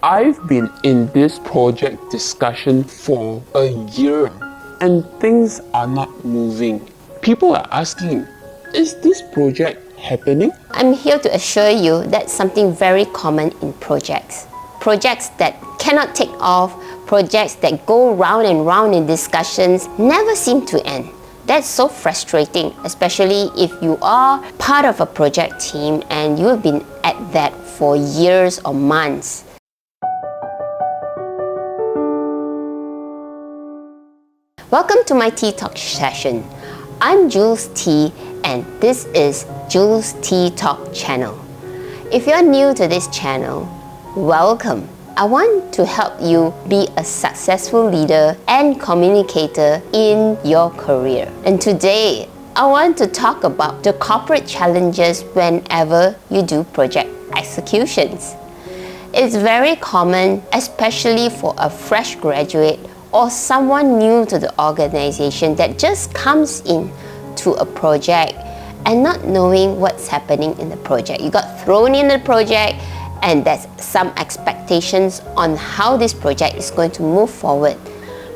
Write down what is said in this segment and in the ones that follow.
I've been in this project discussion for a year and things are not moving. People are asking, is this project happening? I'm here to assure you that's something very common in projects. Projects that cannot take off, projects that go round and round in discussions never seem to end. That's so frustrating, especially if you are part of a project team and you have been at that for years or months. Welcome to my Tea Talk session. I'm Jules T and this is Jules Tea Talk channel. If you're new to this channel, welcome. I want to help you be a successful leader and communicator in your career. And today, I want to talk about the corporate challenges whenever you do project executions. It's very common, especially for a fresh graduate or someone new to the organization that just comes in to a project and not knowing what's happening in the project. You got thrown in the project and there's some expectations on how this project is going to move forward.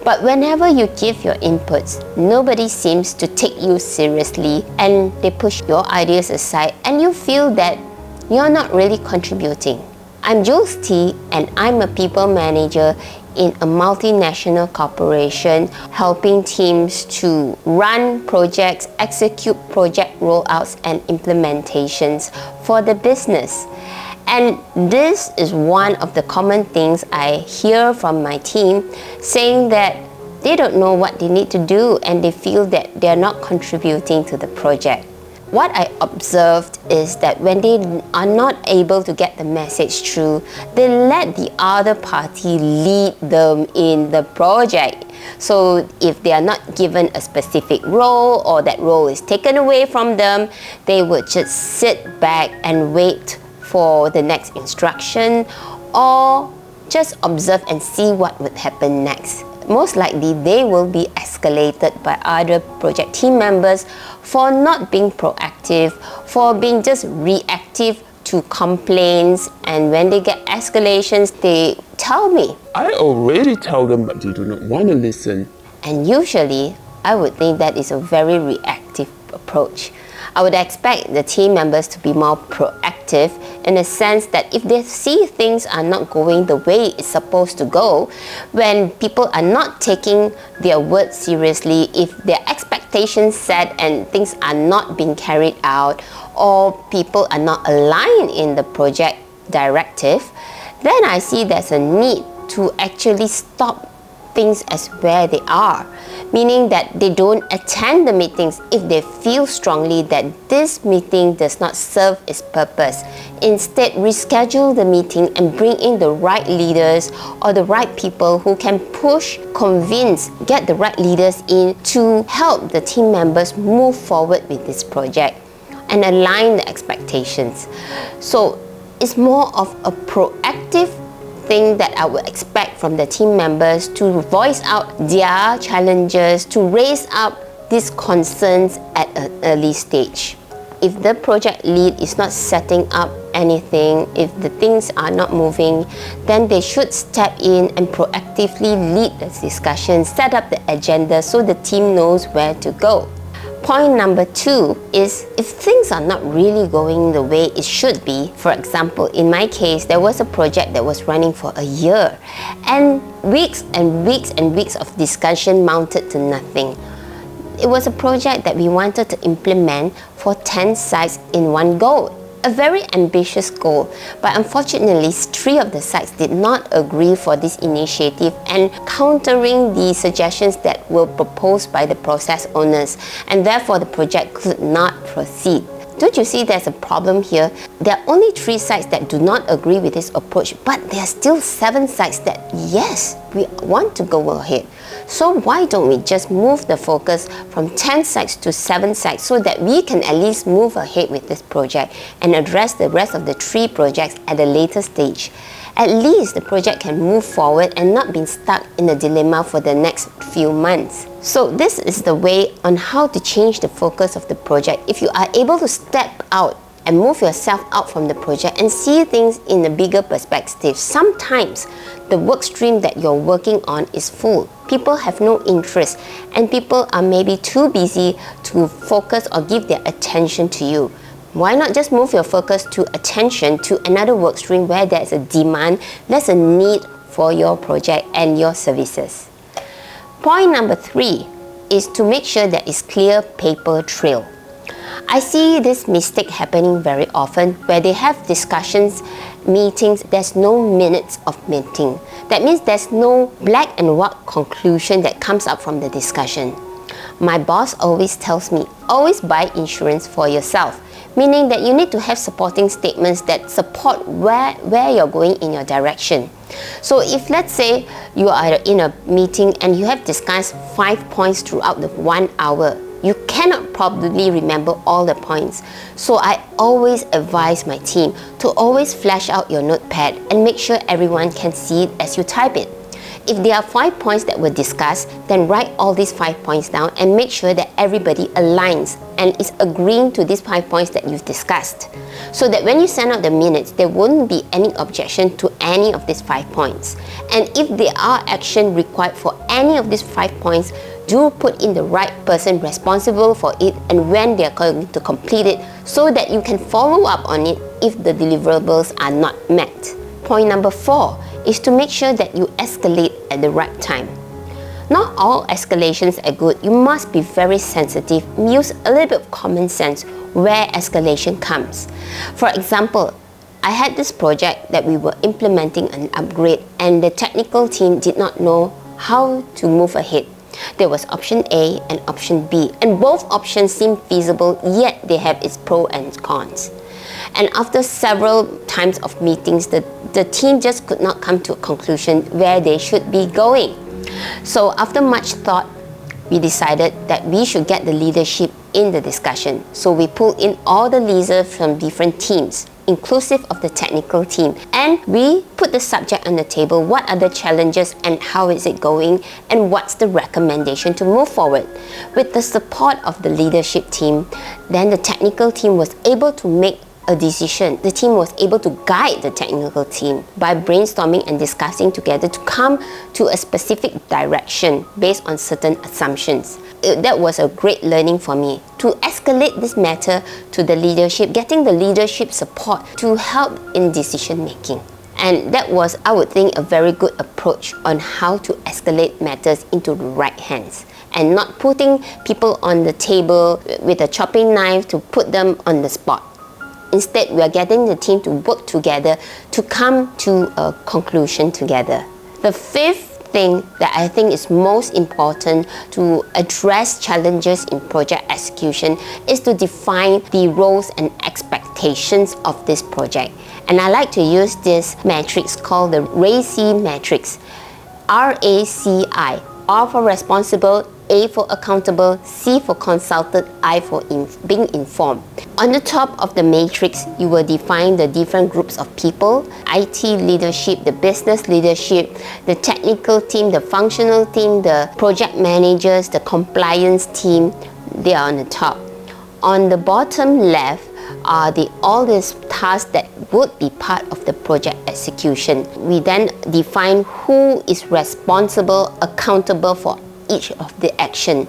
But whenever you give your inputs, nobody seems to take you seriously and they push your ideas aside and you feel that you're not really contributing. I'm Jules T and I'm a people manager in a multinational corporation helping teams to run projects, execute project rollouts and implementations for the business. And this is one of the common things I hear from my team saying that they don't know what they need to do and they feel that they're not contributing to the project. What I observed is that when they are not able to get the message through, they let the other party lead them in the project. So if they are not given a specific role or that role is taken away from them, they would just sit back and wait for the next instruction or just observe and see what would happen next. Most likely they will be escalated by other project team members for not being proactive, for being just reactive to complaints, and when they get escalations they tell me. I already tell them but they do not want to listen. And usually I would think that is a very reactive approach. I would expect the team members to be more proactive in the sense that if they see things are not going the way it's supposed to go, when people are not taking their words seriously, if their expectations set and things are not being carried out, or people are not aligned in the project directive, then I see there's a need to actually stop things as where they are, meaning that they don't attend the meetings if they feel strongly that this meeting does not serve its purpose. Instead, reschedule the meeting and bring in the right leaders or the right people who can push, convince, get the right leaders in to help the team members move forward with this project and align the expectations. So it's more of a proactive thing that I would expect from the team members to voice out their challenges, to raise up these concerns at an early stage. If the project lead is not setting up anything, if the things are not moving, then they should step in and proactively lead the discussion, set up the agenda so the team knows where to go. Point number 2 is if things are not really going the way it should be. For example, in my case, there was a project that was running for a year and weeks and weeks and weeks of discussion mounted to nothing. It was a project that we wanted to implement for 10 sites in one go. A very ambitious goal, but unfortunately 3 of the sites did not agree for this initiative and countering the suggestions that were proposed by the process owners, and therefore the project could not proceed. Don't you see there's a problem here? There are only 3 sites that do not agree with this approach, but there are still 7 sites that yes, we want to go ahead. So why don't we just move the focus from 10 sites to 7 sites so that we can at least move ahead with this project and address the rest of the 3 projects at a later stage. At least the project can move forward and not be stuck in a dilemma for the next few months. So this is the way on how to change the focus of the project. If you are able to step out and move yourself out from the project and see things in a bigger perspective. Sometimes the work stream that you're working on is full. People have no interest and people are maybe too busy to focus or give their attention to you. Why not just move your focus to attention to another work stream where there's a demand, there's a need for your project and your services. Point number 3 is to make sure there is clear paper trail. I see this mistake happening very often where they have discussions, meetings, there's no minutes of meeting. That means there's no black and white conclusion that comes up from the discussion. My boss always tells me, always buy insurance for yourself, meaning that you need to have supporting statements that support where you're going in your direction. So if let's say you are in a meeting and you have discussed 5 points throughout the 1 hour, you cannot probably remember all the points. So I always advise my team to always flash out your notepad and make sure everyone can see it as you type it. If there are 5 points that were discussed, then write all these 5 points down and make sure that everybody aligns and is agreeing to these 5 points that you've discussed. So that when you send out the minutes, there won't be any objection to any of these 5 points. And if there are action required for any of these 5 points, do put in the right person responsible for it and when they're going to complete it so that you can follow up on it if the deliverables are not met. Point number 4 is to make sure that you escalate at the right time. Not all escalations are good. You must be very sensitive. Use a little bit of common sense where escalation comes. For example, I had this project that we were implementing an upgrade and the technical team did not know how to move ahead. There was option A and option B, and both options seemed feasible, yet they have its pros and cons. And after several times of meetings, the team just could not come to a conclusion where they should be going. So after much thought, we decided that we should get the leadership in the discussion. So we pulled in all the leaders from different teams, inclusive of the technical team, and we put the subject on the table. What are the challenges and how is it going, and what's the recommendation to move forward? With the support of the leadership team, then the technical team was able to make a decision. The team was able to guide the technical team by brainstorming and discussing together to come to a specific direction based on certain assumptions. That was a great learning for me, to escalate this matter to the leadership, getting the leadership support to help in decision making. And that was, I would think, a very good approach on how to escalate matters into the right hands and not putting people on the table with a chopping knife to put them on the spot. Instead, we are getting the team to work together to come to a conclusion together. The 5th thing that I think is most important to address challenges in project execution is to define the roles and expectations of this project. And I like to use this matrix called the RACI Matrix. RACI, R for responsible, A for accountable, C for consulted, I for being informed. On the top of the matrix, you will define the different groups of people: IT leadership, the business leadership, the technical team, the functional team, the project managers, the compliance team. They are on the top. On the bottom left are all these tasks that would be part of the project execution. We then define who is responsible, accountable for each of the action.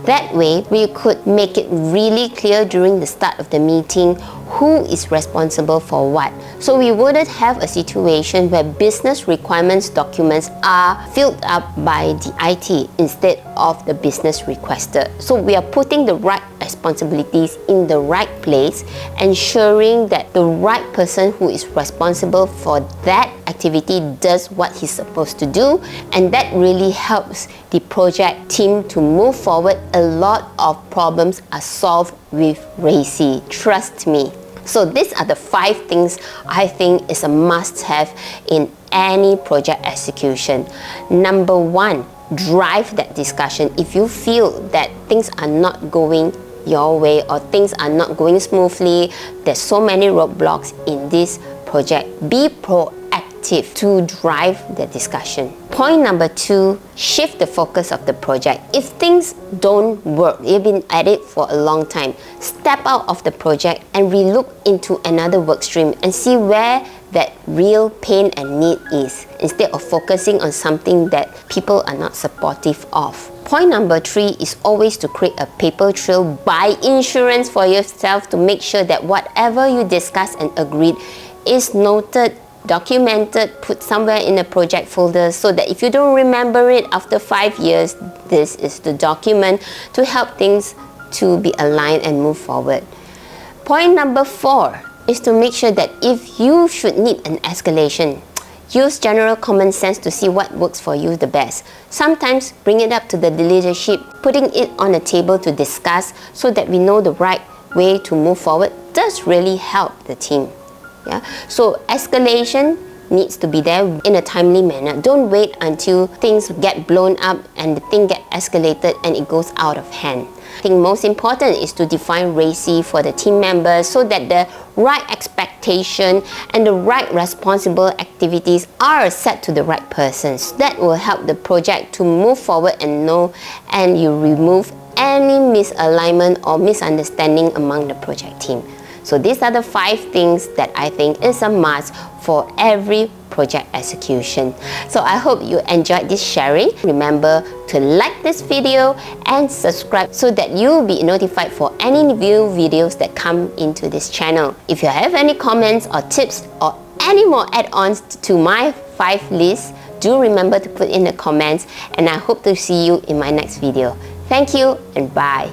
That way, we could make it really clear during the start of the meeting who is responsible for what. So we wouldn't have a situation where business requirements documents are filled up by the IT instead of the business requester. So we are putting the right responsibilities in the right place, ensuring that the right person who is responsible for that activity does what he's supposed to do, and that really helps the project team to move forward. A lot of problems are solved with RACI, trust me. So these are the 5 things I think is a must-have in any project execution. Number 1, drive that discussion. If you feel that things are not going your way or things are not going smoothly, there's so many roadblocks in this project, be proactive proactive to drive the discussion. Point number 2, shift the focus of the project. If things don't work, you've been at it for a long time, step out of the project and relook into another work stream and see where that real pain and need is, instead of focusing on something that people are not supportive of. Point number 3 is always to create a paper trail. Buy insurance for yourself to make sure that whatever you discussed and agreed is noted, documented, put somewhere in a project folder, so that if you don't remember it after 5 years, this is the document to help things to be aligned and move forward. Point number 4 is to make sure that if you should need an escalation, use general common sense to see what works for you the best. Sometimes bring it up to the leadership, putting it on a table to discuss so that we know the right way to move forward does really help the team. Yeah? So escalation needs to be there in a timely manner. Don't wait until things get blown up and the thing get escalated and it goes out of hand. I think most important is to define RACI for the team members so that the right expectation and the right responsible activities are set to the right persons. That will help the project to move forward and you remove any misalignment or misunderstanding among the project team. So these are the 5 things that I think is a must for every project execution. So I hope you enjoyed this sharing. Remember to like this video and subscribe so that you'll be notified for any new videos that come into this channel. If you have any comments or tips or any more add-ons to my 5 list, do remember to put in the comments, and I hope to see you in my next video. Thank you and bye.